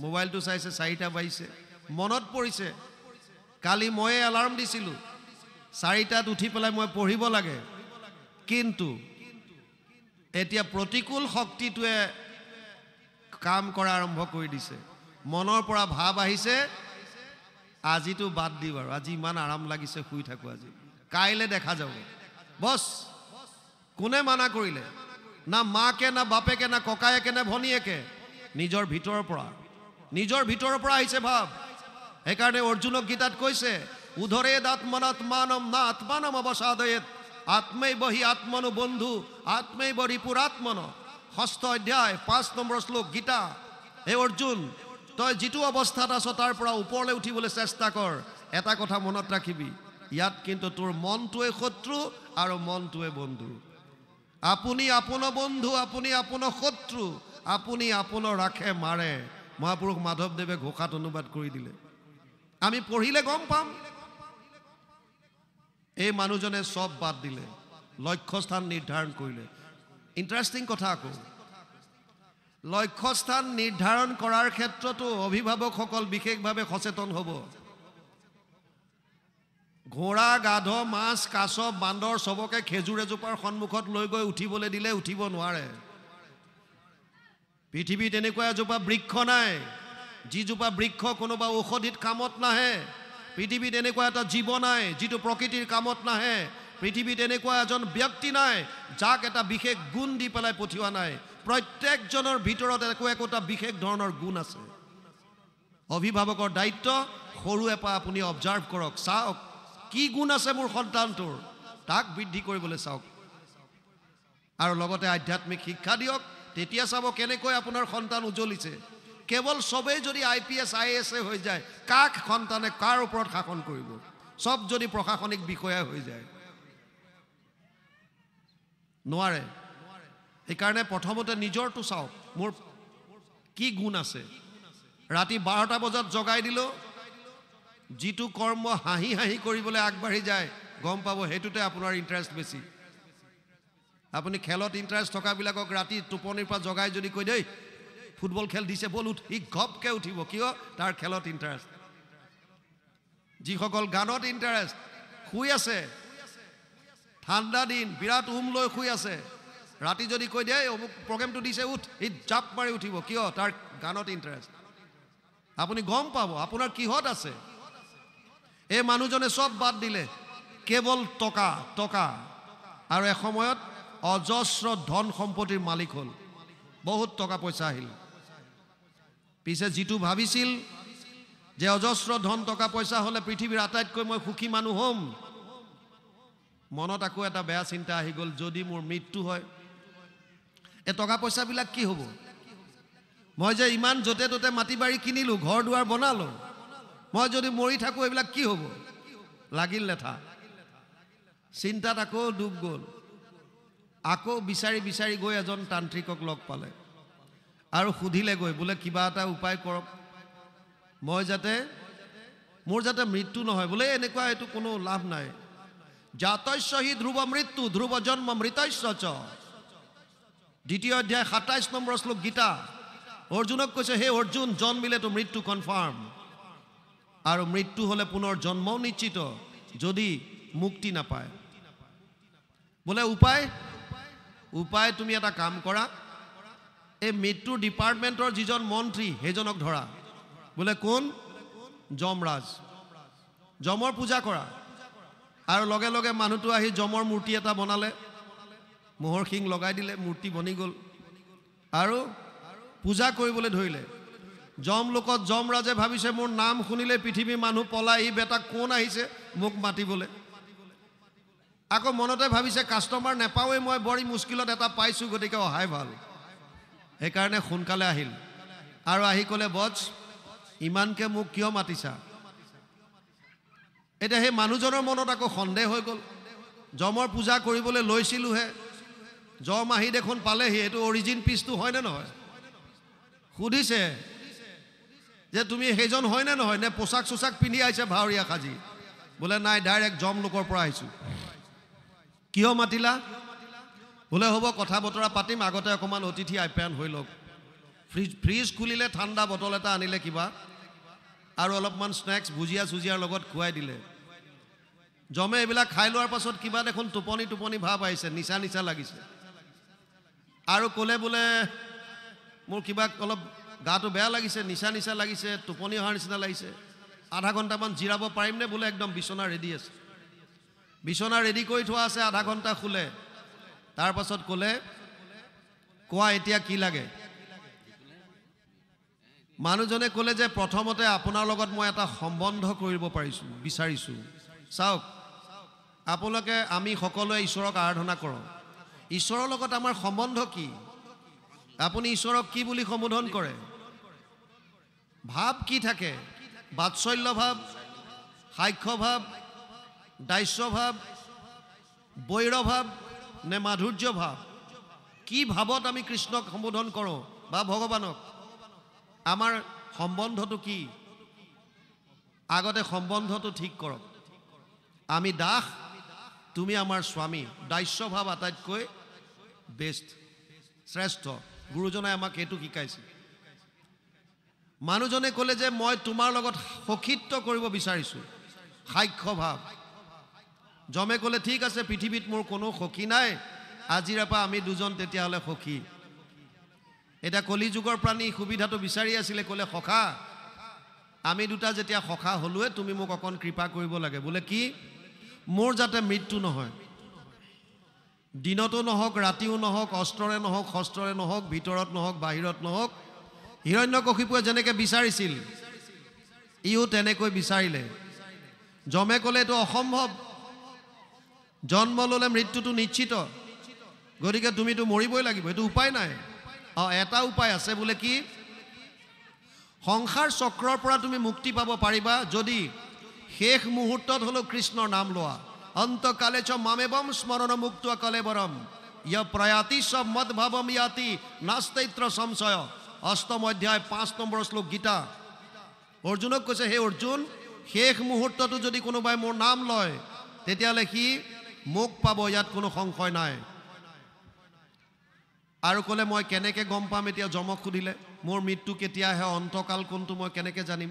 মোবাইলটো চাইছে, 4টা বাজিছে। মনত পৰিছে কালি ময়ে এলাৰ্ম দিছিলোঁ, 4টাত উঠি পেলাই মই পঢ়িব লাগে, কিন্তু এতিয়া প্ৰতিকূল শক্তিটোৱে কাম কৰা আৰম্ভ কৰি দিছে। মনৰ পৰা ভাৱ আহিছে, আজিতো বাদ দিওঁ আৰু, আজি ইমান আৰাম লাগিছে, শুই থাকোঁ, আজি কাইলৈ দেখা যাব। বছ, কোনে মানা কৰিলে? না মাকে, না বাপেকে, না ককায়েকে, না ভনীয়েকে, নিজৰ ভিতৰৰ পৰা আহিছে ভাৱ। সেইকাৰণে অৰ্জুনক গীতাত কৈছে, উধৰে আত্মনাত্মানম না আত্মানম অৱসাদয়েত আত্মৈ বহি আত্মনো বন্ধু আত্মৈ বহি পুৰাত্মন। 6ষ্ঠ অধ্যায় 5 নম্বৰ শ্লোক গীতা। হে অৰ্জুন, তই যিটো অৱস্থাত আছ তাৰ পৰা ওপৰলৈ উঠিবলৈ চেষ্টা কৰ। এটা কথা মনত ৰাখিবি, ইয়াত কিন্তু তোৰ মনটোৱে শত্ৰু আৰু মনটোৱে বন্ধু। আপুনি আপোনাৰ বন্ধু, আপুনি আপোনাৰ শত্ৰু, আপুনি আপোনাৰ ৰাখে মাৰে। মহাপুৰুষ মাধৱদেৱে ঘোষাত অনুবাদ কৰি দিলে, আমি পঢ়িলে গম পাম। এই মানুহজনে সব বাদ দিলে, লক্ষ্যস্থান নিৰ্ধাৰণ কৰিলে। ইণ্টাৰেষ্টিং কথা আকৌ, লক্ষ্যস্থান নিৰ্ধাৰণ কৰাৰ ক্ষেত্ৰতো অভিভাৱকসকল বিশেষভাৱে সচেতন হ'ব। ঘোঁৰা, গাধ, মাছ, কাছ, বান্দৰ চবকে খেজুৰ এজোপাৰ সন্মুখত লৈ গৈ উঠিবলৈ দিলে উঠিব নোৱাৰে। পৃথিৱীত এনেকুৱা এজোপা বৃক্ষ নাই যিজোপা বৃক্ষ কোনোবা ঔষধিত কামত নাহে। পৃথিৱীত এনেকুৱা এটা জীৱ নাই যিটো প্ৰকৃতিৰ কামত নাহে। পৃথিৱীত এনেকুৱা এজন ব্যক্তি নাই যাক এটা বিশেষ গুণ দি পেলাই পঠিওৱা নাই। প্ৰত্যেকজনৰ ভিতৰত একোটা বিশেষ ধৰণৰ গুণ আছে। অভিভাৱকৰ দায়িত্ব, সৰুৰে পৰা আপুনি অবজাৰ্ভ কৰক, চাওক কি গুণ আছে মোৰ সন্তানটোৰ, তাক বৃদ্ধি কৰিবলৈ চাওক। আৰু লগতে আধ্যাত্মিক শিক্ষা দিয়ক, তেতিয়া চাব কেনেকৈ আপোনাৰ সন্তান উজ্বলিছে। কেৱল সবেই যদি IPS IAS হৈ যায়, কাক সন্তানে কাৰ ওপৰত শাসন কৰিব? সব যদি প্ৰশাসনিক বিষয়া হৈ যায়, নোৱাৰে। সেইকাৰণে প্ৰথমতে নিজৰটো চাওক, মোৰ কি গুণ আছে। ৰাতি 12টা বজাত জগাই দিলোঁ, যিটো কৰ্ম হাঁহি হাঁহি কৰিবলৈ আগবাঢ়ি যায়, গম পাব সেইটোতে আপোনাৰ ইণ্টাৰেষ্ট বেছি। আপুনি খেলত ইণ্টাৰেষ্ট থকাবিলাকক ৰাতি টোপনিৰ পৰা জগাই যদি কৈ দেই ফুটবল খেল দিছে বল উঠ, সি ঘপকৈ উঠিব, কিয়? তাৰ খেলত ইণ্টাৰেষ্ট। যিসকল গানত ইণ্টাৰেষ্ট, শুই আছে, ঠাণ্ডা দিন, বিৰাট লৈ শুই আছে, ৰাতি যদি কৈ দিয়ে অমুক প্ৰগ্ৰেমটো দিছে উঠ, সি জাপ মাৰি উঠিব, কিয়? তাৰ গানত ইণ্টাৰেষ্ট। আপুনি গম পাব আপোনাৰ কিহত আছে। এই মানুহজনে সব বাদ দিলে, কেৱল টকা টকা, আৰু এসময়ত অজস্ৰ ধন সম্পত্তিৰ মালিক হ'ল, বহুত টকা পইচা আহিল। পিছে যিটো ভাবিছিল যে অজস্ৰ ধন টকা পইচা হ'লে পৃথিৱীৰ আটাইতকৈ মই সুখী মানুহ হ'ম, মনত আকৌ এটা বেয়া চিন্তা আহি গ'ল, যদি মোৰ মৃত্যু হয় এই টকা পইচাবিলাক কি হ'ব? মই যে ইমান য'তে ত'তে মাটি বাৰী কিনিলোঁ, ঘৰ দুৱাৰ বনালোঁ, মই যদি মৰি থাকোঁ এইবিলাক কি হ'ব? লাগিল লেঠা। চিন্তাত আকৌ ডুব গ'ল। আকৌ বিচাৰি বিচাৰি গৈ এজন তান্ত্ৰিকক লগ পালে আৰু সুধিলে গৈ, বোলে কিবা এটা উপায় কৰক, মই মোৰ যাতে মৃত্যু নহয়। বোলে এনেকুৱা এইটো কোনো লাভ নাই। জাতস্য হি ধ্ৰুৱ মৃত্যু ধ্ৰুৱ জন্ম মৃতস্য চ। 2য় অধ্যায় 27 নম্বৰ শ্লোক গীতা। অৰ্জুনক কৈছে, হে অৰ্জুন, জন্মিলেতো মৃত্যু কনফাৰ্ম, আৰু মৃত্যু হ'লে পুনৰ জন্মও নিশ্চিত যদি মুক্তি নাপায়। বোলে উপায় তুমি এটা কাম কৰা, এই মৃত্যুৰ ডিপাৰ্টমেণ্টৰ যিজন মন্ত্ৰী সেইজনক ধৰা। বোলে কোন? যমৰাজ। যমৰ পূজা কৰা। আৰু লগে লগে মানুহটো আহি যমৰ মূৰ্তি এটা বনালে, মোহৰ শিং লগাই দিলে, মূৰ্তি বনি গ'ল আৰু পূজা কৰিবলৈ ধৰিলে। যমলোকত যমৰাজে ভাবিছে মোৰ নাম শুনিলে পৃথিৱীৰ মানুহ পলাই, ই বেটা কোন আহিছে মোক মাতিবলৈ। আকৌ মনতে ভাবিছে কাষ্টমাৰ নাপাওঁৱেই, মই বড়ি মুস্কিলত এটা পাইছোঁ, গতিকে অহাই ভাল। সেইকাৰণে সোনকালে আহিল আৰু আহি ক'লে বছ ইমানকে মোক কিয় মাতিছা এতিয়া সেই মানুহজনৰ মনত আকৌ সন্দেহ হৈ গ'ল জমৰ পূজা কৰিবলৈ লৈছিলোহে জম আহি দেখোন পালেহি এইটো অৰিজিন পিচটো হয়নে নহয় সুধিছে যে তুমি সেইজন হয়নে নহয় নে পোছাক চোছাক পিন্ধি আহিছে ভাৱৰীয়া সাজি বোলে নাই ডাইৰেক্ট জম লোকৰ পৰা আহিছোঁ কিয় মাতিলা বোলে হ'ব কথা বতৰা পাতিম আগতে অকণমান অতিথি আপ্যায়ন হৈ লওক ফ্ৰিজ খুলিলে ঠাণ্ডা বটল এটা আনিলে কিবা আৰু অলপমান স্নেক্স ভুজিয়া চুজিয়াৰ লগত খুৱাই দিলে জমে এইবিলাক খাই লোৱাৰ পাছত কিবা দেখোন টোপনি টোপনি ভাৱ আহিছে নিচা নিচা লাগিছে আৰু ক'লে বোলে মোৰ কিবা অলপ গাটো বেয়া লাগিছে নিচা নিচা লাগিছে টোপনি অহাৰ নিচিনা লাগিছে আধা ঘণ্টামান জিৰাব পাৰিমনে বোলে একদম বিচনা ৰেডি আছে বিচনা ৰেডি কৰি থোৱা আছে আধা ঘণ্টা শুলে তাৰ পাছত ক'লে কোৱা এতিয়া কি লাগে মানুহজনে ক'লে যে প্ৰথমতে আপোনাৰ লগত মই এটা সম্বন্ধ কৰিব বিচাৰিছোঁ চাওক আপোনালোকে আমি সকলোৱে ঈশ্বৰক আৰাধনা কৰোঁ ঈশ্বৰৰ লগত আমাৰ সম্বন্ধ কি আপুনি ঈশ্বৰক কি বুলি সম্বোধন কৰে ভাৱ কি থাকে বাৎসল্য ভাৱ সাক্ষ্য ভাৱ দাস্য ভাৱ বৈৰ ভাৱ নে মাধুৰ্য ভাৱ কি ভাৱত আমি কৃষ্ণক সম্বোধন কৰোঁ বা ভগৱানক আমাৰ সম্বন্ধটো কি আগতে সম্বন্ধটো ঠিক কৰক আমি দাস তুমি আমাৰ স্বামী দাস্য ভাৱ আটাইতকৈ বেষ্ট শ্ৰেষ্ঠ গুৰুজনাই আমাক এইটো শিকাইছে মানুহজনে ক'লে যে মই তোমাৰ লগত সখীত্ব কৰিব বিচাৰিছোঁ সাক্ষ্য ভাৱ জমে ক'লে ঠিক আছে পৃথিৱীত মোৰ কোনো সখী নাই আজিৰ পৰা আমি দুজন তেতিয়াহ'লে সখী এটা কলিযুগৰ প্ৰাণী সুবিধাটো বিচাৰি আছিলে ক'লে সখা আমি দুটা যেতিয়া সখা হ'লোৱে তুমি মোক অকণ কৃপা কৰিব লাগে বোলে কি মোৰ যাতে মৃত্যু নহয় দিনতো নহওক ৰাতিও নহওক অস্ত্ৰৰে নহওক শস্ত্ৰৰে নহওক ভিতৰত নহওক বাহিৰত নহওক হিৰণ্যকশিপুৱে যেনেকৈ বিচাৰিছিল ইও তেনেকৈ বিচাৰিলে জমে ক'লে এইটো অসম্ভৱ জন্ম ল'লে মৃত্যুটো নিশ্চিত গতিকে তুমিতো মৰিবই লাগিব এইটো উপায় নাই এটা উপায় আছে বোলে কি সংসাৰ চক্ৰৰ পৰা তুমি মুক্তি পাব পাৰিবা যদি শেষ মুহূৰ্তত হ'লেও কৃষ্ণৰ নাম লোৱা অন্তকালে চ মামেবম স্মৰণ মুক্ত কলেবৰম ইয় প্ৰয়াতি সব মদ ভাৱম ইয়াতি নাস্তৈত্ৰ সংশয় অষ্টম অধ্যায় 5 নম্বৰ শ্লোক গীতা অৰ্জুনক কৈছে হে অৰ্জুন শেষ মুহূৰ্ততো যদি কোনোবাই মোৰ নাম লয় তেতিয়াহ'লে সি মোক পাব ইয়াত কোনো সংশয় নাই আৰু ক'লে মই কেনেকৈ গম পাম এতিয়া জমক সুধিলে মোৰ মৃত্যু কেতিয়া আহে অন্তকাল কোনটো মই কেনেকৈ জানিম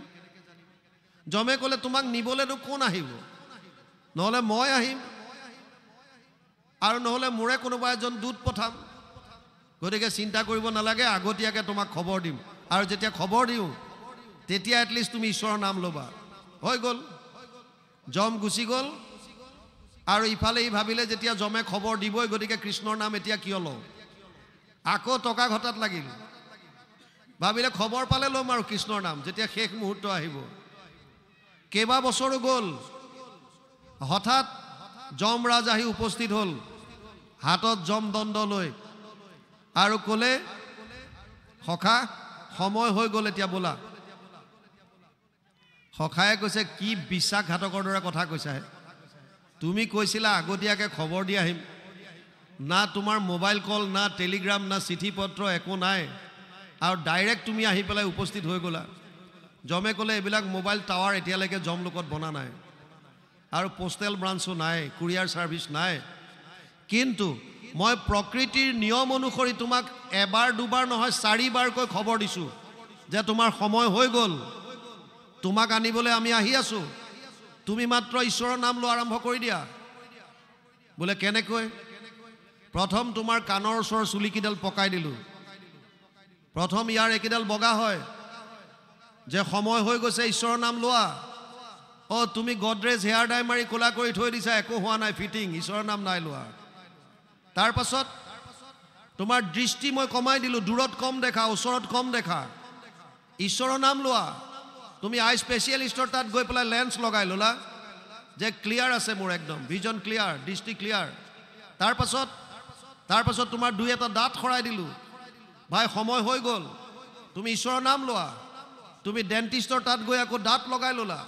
জমে ক'লে তোমাক নিবলৈনো কোন আহিব নহ'লে মই আহিম আৰু নহ'লে মোৰে কোনোবা এজন দূত পঠাম গতিকে চিন্তা কৰিব নালাগে আগতীয়াকৈ তোমাক খবৰ দিম আৰু যেতিয়া খবৰ দিওঁ তেতিয়া এটলিষ্ট তুমি ঈশ্বৰৰ নাম ল'বা হৈ গ'ল জম গুচি গ'ল আৰু ইফালে ই ভাবিলে যেতিয়া জমে খবৰ দিবই গতিকে কৃষ্ণৰ নাম এতিয়া কিয় লওঁ আকৌ টকা ঘটাত লাগিল ভাবিলে খবৰ পালে ল'ম আৰু কৃষ্ণৰ নাম যেতিয়া শেষ মুহূৰ্ত আহিব কেইবা বছৰো গ'ল হঠাৎ যমৰাজ আহি উপস্থিত হ'ল হাতত যমদণ্ড লৈ আৰু ক'লে সখা সময় হৈ গ'ল এতিয়া বোলা সখায়ে কৈছে কি বিশ্বাসঘাতকৰ দৰে কথা কৈছা তুমি কৈছিলা আগতীয়াকৈ খবৰ দি আহিম না তোমাৰ মোবাইল কল না টেলিগ্ৰাম না চিঠি পত্ৰ একো নাই আৰু ডাইৰেক্ট তুমি আহি পেলাই উপস্থিত হৈ গ'লা জমে ক'লে এইবিলাক মোবাইল টাৱাৰ এতিয়ালৈকে জমলোকত বনা নাই আৰু পোষ্টেল ব্ৰাঞ্চো নাই কুৰিয়াৰ ছাৰ্ভিচ নাই কিন্তু মই প্ৰকৃতিৰ নিয়ম অনুসৰি তোমাক এবাৰ দুবাৰ নহয় 4 বাৰকৈ খবৰ দিছোঁ যে তোমাৰ সময় হৈ গ'ল তোমাক আনিবলৈ আমি আহি আছোঁ তুমি মাত্ৰ ঈশ্বৰৰ নাম লোৱা আৰম্ভ কৰি দিয়া বোলে কেনেকৈ প্ৰথম তোমাৰ কাণৰ ওচৰৰ চুলিকেইডাল পকাই দিলোঁ প্ৰথম ইয়াৰ একেডাল বগা হয় যে সময় হৈ গৈছে ঈশ্বৰৰ নাম লোৱা তুমি গডৰেজ হেয়াৰ ডাই মাৰি কোলা কৰি থৈ দিছা একো হোৱা নাই ফিটিং ঈশ্বৰৰ নাম নাই লোৱা তাৰ পাছত তোমাৰ দৃষ্টি মই কমাই দিলোঁ দূৰত কম দেখা ওচৰত কম দেখা ঈশ্বৰৰ নাম লোৱা তুমি আই স্পেচিয়েলিষ্টৰ তাত গৈ পেলাই লেন্স লগাই ল'লা যে ক্লিয়াৰ আছে মোৰ একদম ভিজন ক্লিয়াৰ দৃষ্টি ক্লিয়াৰ তাৰ পাছত তোমাৰ দুই এটা দাঁত খৰাই দিলোঁ ভাই সময় হৈ গ'ল, তুমি ঈশ্বৰৰ নাম লোৱা। তুমি ডেণ্টিষ্টৰ তাত গৈ আকৌ দাঁত লগাই ল'লা,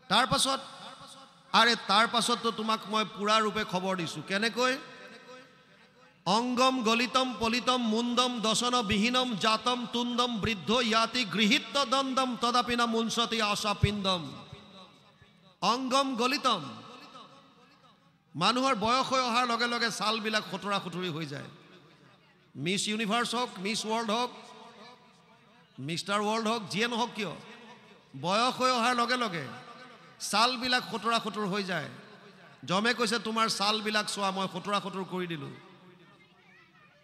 তাৰ পাছততো তোমাক মই পুৰা ৰূপে খবৰ দিছোঁ। কেনেকৈ? অংগম গলিতম পলিতম মুণ্ডম দশন বিহীনম জাতম তুণ্ডম বৃদ্ধ ইয়াতি গৃহীত দণ্ডম তদাপিনা মুঞ্চতি আশা পিণ্ডম। অংগম গলিতম, মানুহৰ বয়স হৈ অহাৰ লগে লগে ছালবিলাক খুতৰা খুতুৰি হৈ যায়। মিছ ইউনিভাৰ্চ হওক, মিছ ৱৰ্ল্ড হওক, মিষ্টাৰ ৱৰ্ল্ড হওক, যিয়ে নহওক কিয়, বয়স হৈ অহাৰ লগে লগে ছালবিলাক খুতৰা খুতুৰ হৈ যায়। যমে কৈছে তোমাৰ ছালবিলাক চোৱা, মই খুতৰা খুতুৰ কৰি দিলোঁ।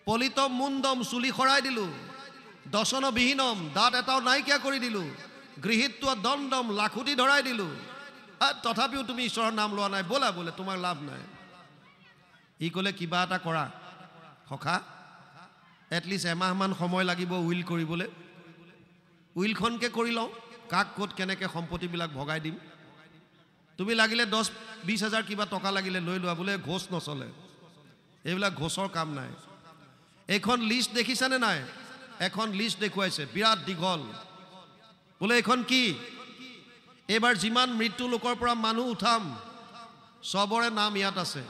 পলিতম মুণ্ডম, চুলি সৰাই দিলোঁ। দশন বিহীনম, দাঁত এটাও নাইকিয়া কৰি দিলোঁ। গৃহীত্ব দণ্ডম, লাখুটি ধৰাই দিলোঁ। তথাপিও তুমি ঈশ্বৰৰ নাম লোৱা নাই, ব'লা বোলে, তোমাৰ লাভ নাই। ই ক'লে কিবা এটা কৰা সখা, এটলিষ্ট এমাহমান সময় লাগিব উইল কৰিবলৈ। উইলখনকে কৰি লওঁ, কাক ক'ত কেনেকৈ সম্পত্তিবিলাক ভগাই দিম। তুমি লাগিলে 10-20 হাজাৰ কিবা টকা লাগিলে লৈ লোৱা, বোলে ঘোষ নচলে, এইবিলাক ঘোষৰ কাম নাই। এইখন লিষ্ট দেখিছানে নাই? এখন লিষ্ট দেখুৱাইছে বিৰাট দীঘল। বোলে এইখন কি? এইবাৰ যিমান মৃত্যু লোকৰ পৰা মানুহ উঠাম চবৰে নাম ইয়াত আছে।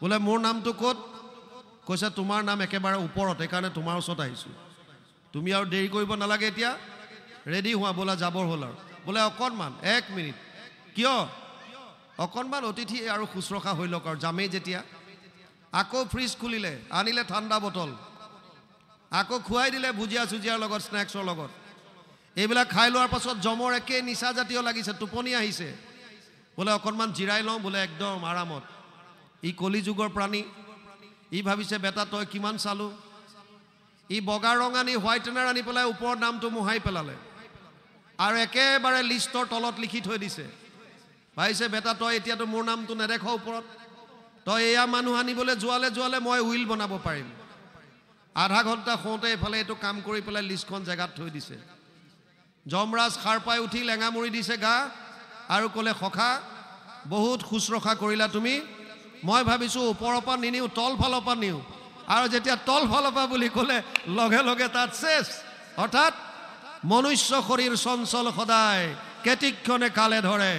বোলে মোৰ নামটো ক'ত? কৈছে তোমাৰ নাম একেবাৰে ওপৰত, সেইকাৰণে তোমাৰ ওচৰত আহিছোঁ। তুমি আৰু দেৰি কৰিব নালাগে, এতিয়া ৰেডি হোৱা, বোলা যাবৰ হ'ল আৰু। বোলে অকণমান 1 মিনিট। কিয়? অকণমান অতিথি আৰু শুশ্ৰূষা হৈ লওক আৰু যামেই যেতিয়া। আকৌ ফ্ৰিজ খুলিলে, আনিলে ঠাণ্ডা বটল, আকৌ খুৱাই দিলে ভুজিয়া চুজিয়াৰ লগত, স্নেক্সৰ লগত। এইবিলাক খাই লোৱাৰ পাছত জমৰ একে নিচাজাতীয় লাগিছে, টোপনি আহিছে। বোলে অকণমান জিৰাই লওঁ, বোলে একদম আৰামত। ই কলিযুগৰ প্ৰাণী, ই ভাবিছে বেটা তই কিমান চালোঁ। ই বগা ৰং আনি হোৱাইটেনাৰ আনি পেলাই ওপৰৰ নামটো মোহাই পেলালে আৰু একেবাৰে লিষ্টৰ তলত লিখি থৈ দিছে। ভাবিছে বেটা তই এতিয়াতো মোৰ নামটো নেদেখ ওপৰত, তই এয়া মানুহ আনিবলৈ যোৱালে মই উইল বনাব পাৰিম। আধা ঘণ্টা শুওঁতে এইফালে এইটো কাম কৰি পেলাই লিষ্টখন জেগাত থৈ দিছে। যমৰাজ সাৰ পাই উঠি লেঙামুৰি দিছে গা আৰু ক'লে সখা বহুত শুশ্ৰূষা কৰিলা তুমি, মই ভাবিছোঁ ওপৰৰ পৰা নিনিওঁ, তল ফালৰ পৰা নিওঁ। আৰু যেতিয়া তল ফালৰ পৰা বুলি ক'লে লগে লগে তাত শেষ। অৰ্থাৎ মনুষ্য শৰীৰ চঞ্চল সদায়, কেতিক্ষণে কালে ধৰে,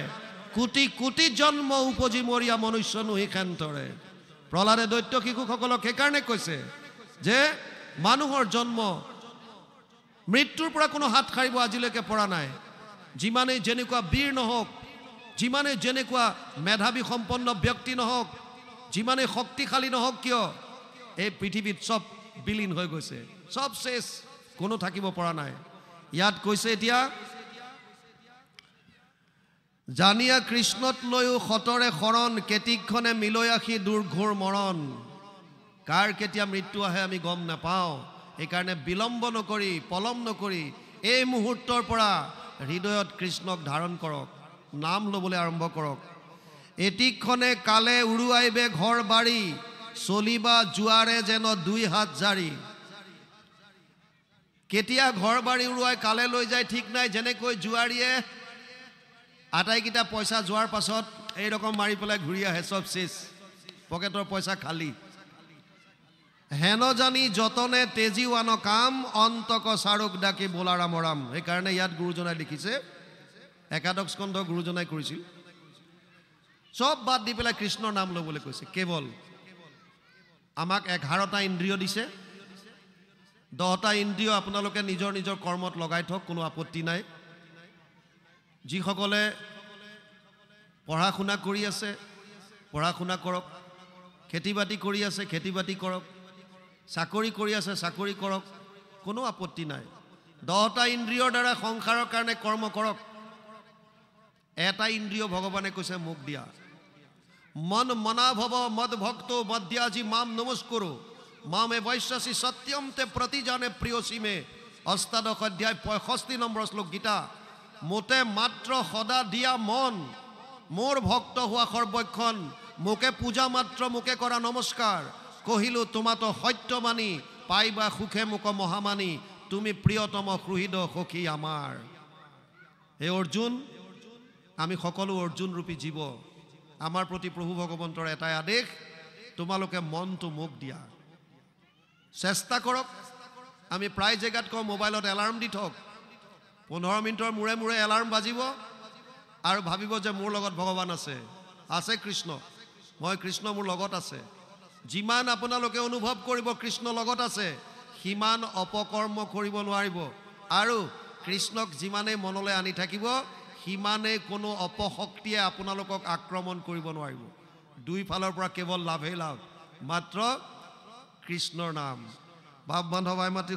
কোটি কোটি জন্ম উপজি মৰিয়া মনুষ্য নুহি খেন্তৰে। প্ৰহ্লাদে দৈত্য শিশুসকলক সেইকাৰণে কৈছে যে মানুহৰ জন্ম মৃত্যুৰ পৰা কোনো হাত সাৰিব আজিলৈকে পৰা নাই। যিমানেই যেনেকুৱা বীৰ নহওক, যিমানেই যেনেকুৱা মেধাৱী সম্পন্ন ব্যক্তি নহওক, যিমানেই শক্তিশালী নহওক কিয়, এই পৃথিৱীত চব বিলীন হৈ গৈছে, চব শেষ, কোনো থাকিব পৰা নাই। ইয়াত কৈছে এতিয়া জানিয়া কৃষ্ণত লৈও সতৰে শৰণ, কেতিক্ষণে মিলয়াসী দুৰ্ঘোৰ মৰণ। কাৰ কেতিয়া মৃত্যু আহে আমি গম নাপাওঁ, সেইকাৰণে বিলম্ব নকৰি, পলম নকৰি এই মুহূৰ্তৰ পৰা হৃদয়ত কৃষ্ণক ধাৰণ কৰক, নাম ল'বলৈ আৰম্ভ কৰক। এতিক্ষণে কালে উৰুৱাইবে ঘৰ বাৰী, চলিবা জোৱাৰে যেন 2 হাত জাৰি। কেতিয়া ঘৰ বাৰী উৰুৱাই কালে লৈ যায় ঠিক নাই। যেনেকৈ জোৱাৰীয়ে আটাইকেইটা পইচা যোৱাৰ পাছত এই ৰকম মাৰি পেলাই ঘূৰি আহে, চব শেষ, পকেটৰ পইচা খালী। হেন জানি যতনে তেজীৱান কাম, অন্তক চাৰুক ডাকি বোলাৰাম ৰাম। সেইকাৰণে ইয়াত গুৰুজনাই লিখিছে, একাদশ স্কন্ধ গুৰুজনাই কৰিছিল, চব বাদ দি পেলাই কৃষ্ণৰ নাম ল'বলৈ কৈছে। কেৱল আমাক 11টা ইন্দ্ৰিয় দিছে, 10টা ইন্দ্ৰিয় আপোনালোকে নিজৰ নিজৰ কৰ্মত লগাই থওক, কোনো আপত্তি নাই। যিসকলে পঢ়া শুনা কৰি আছে পঢ়া শুনা কৰক, খেতি বাতি কৰি আছে খেতি বাতি কৰক, চাকৰি কৰি আছে চাকৰি কৰক, কোনো আপত্তি নাই। 10টা ইন্দ্ৰিয়ৰ দ্বাৰা সংসাৰৰ কাৰণে কৰ্ম কৰক। এটা ইন্দ্ৰিয় ভগৱানে কৈছে মোক দিয়া, মন মনা ভৱ মদ ভক্ত মধ্যাজি মাম নমস্কৰো, মামে বৈশ্যাসী সত্যম তে প্ৰতি জানে প্ৰিয়সী মে। 8শ অধ্যায় 65 নম্বৰ শ্লোক গীতা। মোতে মাত্ৰ সদা দিয়া মন, মোৰ ভক্ত হোৱা সৰ্বক্ষণ, মোকে পূজা মাত্ৰ মোকে কৰা নমস্কাৰ। কহিলো তোমাতো সত্য মানি, পাইবা সুখে মোক মহামানী, তুমি প্ৰিয়তম সুহৃদ সখী আমাৰ। হে অৰ্জুন, আমি সকলো অৰ্জুন ৰূপী জীৱ, আমাৰ প্ৰতি প্ৰভু ভগৱন্তৰ এটাই আদেশ, তোমালোকে মনটো মোক দিয়া, চেষ্টা কৰক, আমি প্ৰায় জেগাত কওঁ মোবাইলত এলাৰ্ম দি থওক, 15 মিনিটৰ মূৰে মূৰে এলাৰ্ম বাজিব আৰু ভাবিব যে মোৰ লগত ভগৱান আছে, আছে কৃষ্ণ, মই কৃষ্ণ মোৰ লগত আছে। যিমান আপোনালোকে অনুভৱ কৰিব কৃষ্ণ লগত আছে, সিমান অপকৰ্ম কৰিব নোৱাৰিব। আৰু কৃষ্ণক যিমানেই মনলৈ আনি থাকিব, সিমানেই কোনো অপশক্তিয়ে আপোনালোকক আক্ৰমণ কৰিব নোৱাৰিব। দুই ফালৰ পৰা কেৱল লাভেই লাভ, মাত্ৰ কৃষ্ণৰ নাম। ভাৱ বান্ধৱ আই মাতৃ